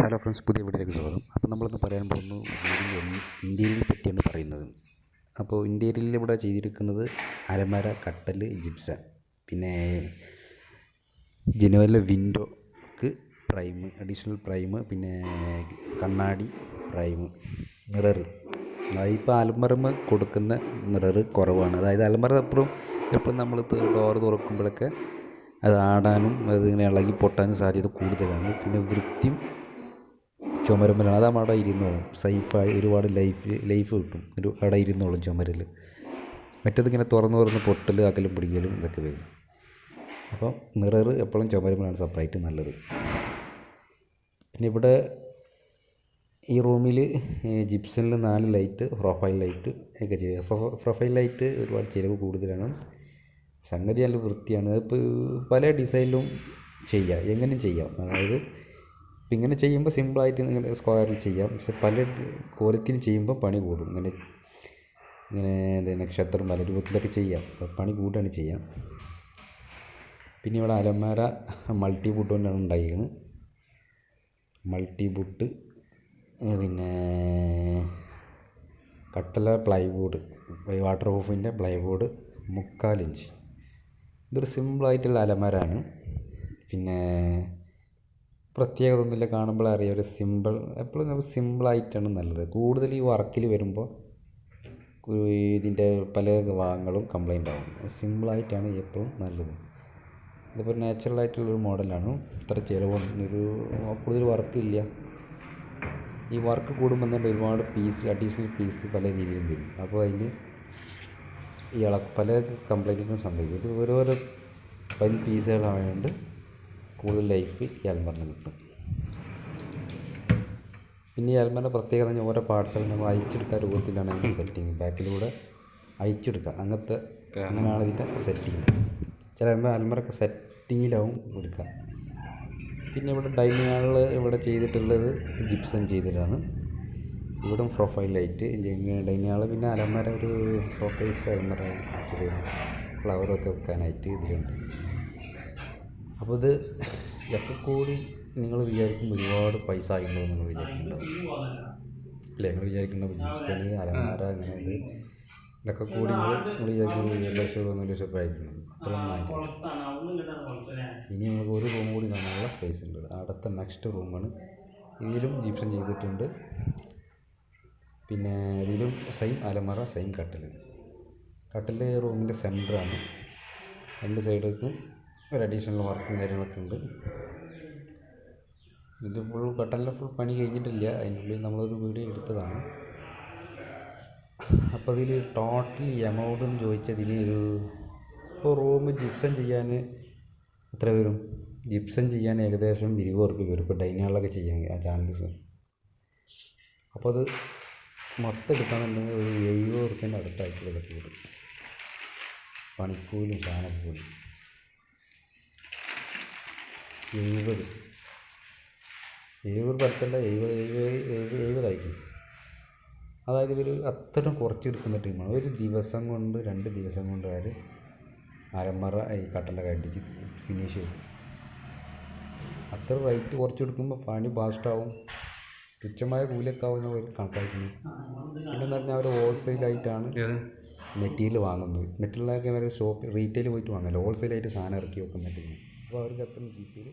Hello friends, പുതിയ വീഡിയോയിലേക്ക് സ്വാഗതം. അപ്പോൾ നമ്മളിന്ന് പറയാൻ പോകുന്നത് ഇൻറ്റീരിയലിനെ പറ്റിയാണ് പറയുന്നത്. അപ്പോൾ ഇൻറ്റീരിയലിൽ ഇവിടെ ചെയ്തിരിക്കുന്നത് അലമാര, കട്ടൽ, ജിപ്സൺ, പിന്നെ ജനുവലിലെ വിൻഡോക്ക് പ്രൈം, അഡീഷണൽ പ്രൈം, പിന്നെ കണ്ണാടി പ്രൈം, മിറർ. അതായത് ഇപ്പോൾ അലമാരമ്മ കൊടുക്കുന്ന മിറർ കുറവാണ്. അതായത് അലമാര എപ്പോഴും നമ്മൾ ഡോറ് തുറക്കുമ്പോഴൊക്കെ അത് ആടാനും അതിങ്ങനെ ഇളകി പൊട്ടാനും സാധ്യത കൂടുതലാണ്. പിന്നെ വൃത്തിയും ചുമരുമ്മലാണ്. അത് അവിടെ ഇരുന്നോളും, സേഫായി ഒരുപാട് ലൈഫ് കിട്ടും. അവിടെ ഇരുന്നോളും ചുമരിൽ. മറ്റേതിങ്ങനെ തുറന്ന് പൊട്ടൽ, അകലും പിടിക്കലും ഇതൊക്കെ വരും. അപ്പം മിറർ എപ്പോഴും ചുമരുമ്മലാണ് സെപ്പറേറ്റ് നല്ലത്. പിന്നെ ഇവിടെ ഈ റൂമിൽ ജിപ്സണിൽ 4 ലൈറ്റ്, പ്രൊഫൈൽ ലൈറ്റ് ഒക്കെ ചെയ്ത്. പ്രൊഫൈൽ ലൈറ്റ് ഒരുപാട് ചിലവ് കൂടുതലാണ്. സംഗതി നല്ല വൃത്തിയാണ്. ഇപ്പോൾ പല ഡിസൈനിലും ചെയ്യാം, എങ്ങനെയും ചെയ്യാം. അതായത് ഇപ്പം ഇങ്ങനെ ചെയ്യുമ്പോൾ സിമ്പിളായിട്ട് ഇങ്ങനെ സ്ക്വയറിൽ ചെയ്യാം. പക്ഷെ പല ക്വാളിറ്റിയിൽ ചെയ്യുമ്പോൾ പണി കൂടും. ഇങ്ങനെ നക്ഷത്രം പല രൂപത്തിലൊക്കെ ചെയ്യാം. പണി കൂട്ടാണ് ചെയ്യാം. പിന്നെ ഇവിടെ അലമാര മൾട്ടി വുഡ് കൊണ്ടാണ് ഉണ്ടായിരിക്കുന്നത്. Multi wood. പിന്നെ കട്ടല പ്ലൈവുഡ്, വാട്ടർ പ്രൂഫിൻ്റെ പ്ലൈവുഡ് 3/4 ഇഞ്ച്. ഇതൊരു സിമ്പിളായിട്ടുള്ള അലമാരാണ്. പിന്നെ പ്രത്യേകത ഒന്നുമില്ല, കാണുമ്പോൾ അറിയാം. ഒരു സിമ്പിൾ, എപ്പോഴും നമുക്ക് സിമ്പിളായിട്ടാണ് നല്ലത്. കൂടുതൽ ഈ വർക്കിൽ വരുമ്പോൾ ഇതിൻ്റെ പല ഭാഗങ്ങളും കംപ്ലൈൻ്റ് ആവും. സിമ്പിളായിട്ടാണ് എപ്പോഴും നല്ലത്. ഇതിപ്പോൾ നാച്ചുറലായിട്ടുള്ളൊരു മോഡലാണ്. ഇത്ര ചിലവൊന്നും കൂടുതൽ വർക്കില്ല. ഈ വർക്ക് കൂടുമ്പോൾ തന്നെ ഒരുപാട് അഡീഷണൽ പീസ് പല രീതിയിലും വരും. അപ്പോൾ അതിൽ പല കംപ്ലൈൻറ്റുകളും സംഭവിക്കും. ഇത് ഓരോരോ പീസുകളായതുകൊണ്ട് കൂടുതൽ ലൈഫ് ഈ അലമാരന് കിട്ടും. പിന്നെ ഈ അലമാരൻ്റെ പ്രത്യേകത പറഞ്ഞാൽ ഓരോ പാർട്സുകൾ നമ്മൾ അയച്ചെടുക്കാൻ രൂപത്തിലാണ് അതിൻ്റെ സെറ്റിങ്. ബാക്കിലൂടെ അയച്ചെടുക്കുക, അങ്ങനെയാണ് ഇതിൻ്റെ സെറ്റിങ്. ചില അലമാരൊക്കെ സെറ്റിങ്ങിലാവും എടുക്കുക. പിന്നെ ഇവിടെ ഡൈനിങ് ഹാളിൽ ഇവിടെ ചെയ്തിട്ടുള്ളത് ജിപ്സൺ ചെയ്തിട്ടാണ്. ഇവിടെ പ്രൊഫൈൽ ലൈറ്റ്, ഡൈനിങ് ഹാൾ. പിന്നെ അലമാര ഒരു ഷോക്കേസ് അലമാര, ചെറിയ ഫ്ലവറൊക്കെ വെക്കാനായിട്ട് ഇതിലുണ്ട്. അപ്പോൾ ഇതൊക്കെ കൂടി നിങ്ങൾ വിചാരിക്കും ഒരുപാട് പൈസ ആയിട്ടുണ്ടോ നിങ്ങൾ വിചാരിക്കുന്നുണ്ടാവും അല്ലേ? നിങ്ങൾ വിചാരിക്കുന്നുണ്ടാവും ജിപ്സൺ, അലമാര, അങ്ങനെ ഇതൊക്കെ കൂടി നിങ്ങൾ വിചാരിക്കുന്നത് 1 ലക്ഷം രൂപ 1 ലക്ഷം രൂപ ആയിരിക്കണം. അത്രയൊന്നും ആയിട്ടില്ല. ഇനി നമുക്ക് ഒരു റൂം കൂടി കാണാനുള്ള സ്പേസ് ഉണ്ട്. അടുത്ത നെക്സ്റ്റ് റൂമാണ്. ഇതിലും ജിപ്സൺ ചെയ്തിട്ടുണ്ട്. പിന്നെ ഇതിലും സെയിം അലമാര, സെയിം കട്ടിൽ റൂമിൻ്റെ സെൻറ്ററാണ്. 2 സൈഡിലേക്കും ഒരു അഡീഷണൽ വർക്കും കാര്യങ്ങളൊക്കെ ഉണ്ട്. ഇത് കട്ടലിൻ്റെ ഫുൾ പണി കഴിഞ്ഞിട്ടില്ല. അതിനുള്ളിൽ നമ്മളൊരു വീഡിയോ എടുത്തതാണ്. അപ്പോൾ അതിൽ ടോട്ടൽ എമൗണ്ട് എന്ന് ചോദിച്ചതിൽ ഇപ്പോൾ റൂം ജിപ്സൺ ചെയ്യാൻ എത്ര വരും? ജിപ്സൺ ചെയ്യാൻ ഏകദേശം 20 ഉറുപ്പിക വരും. ഇപ്പോൾ ഡൈനിങ് ഹാളിലൊക്കെ ചെയ്യാൻ ആ ചാനൽസ്. അപ്പോൾ അത് മൊത്തം എടുക്കാന്നുണ്ടെങ്കിൽ ഒരു 70 ഉറുപ്പികേൻ്റെ അടുത്തായിട്ടുള്ളതൊക്കെ വരും. പണിക്കൂലും സാധനക്കൂലും 70 പറ്റല്ല, 70 ആയിരിക്കും. അതായത് ഇവർ അത്രയും കുറച്ചെടുക്കുന്ന ടീമാണ്. ഒരു ദിവസം കൊണ്ട് 2 ദിവസം കൊണ്ട് അവർ അലമാര ഈ കട്ടലൊക്കെ അടിച്ച് ഫിനിഷ് ചെയ്യും. അത്ര റേറ്റ് കുറച്ചെടുക്കുമ്പോൾ പണി ഫാസ്റ്റാവും. തുച്ഛമായ കൂലിയൊക്കെ ആവുന്ന ഒരു കണക്കാക്കുന്നു. പിന്നെന്ന് പറഞ്ഞാൽ അവർ ഹോൾസെയിലായിട്ടാണ് മെറ്റീരിയൽ വാങ്ങുന്നത്. മെറ്റീരിയലൊക്കെ അവർ ഷോപ്പ് റീറ്റെയിൽ പോയിട്ട് വാങ്ങുമല്ലോ, ഹോൾസെയിലായിട്ട് സാധനം ഇറക്കി വെക്കുന്ന ടീം. അപ്പോൾ അവർക്ക് അത്രയും ചീപ്പിൽ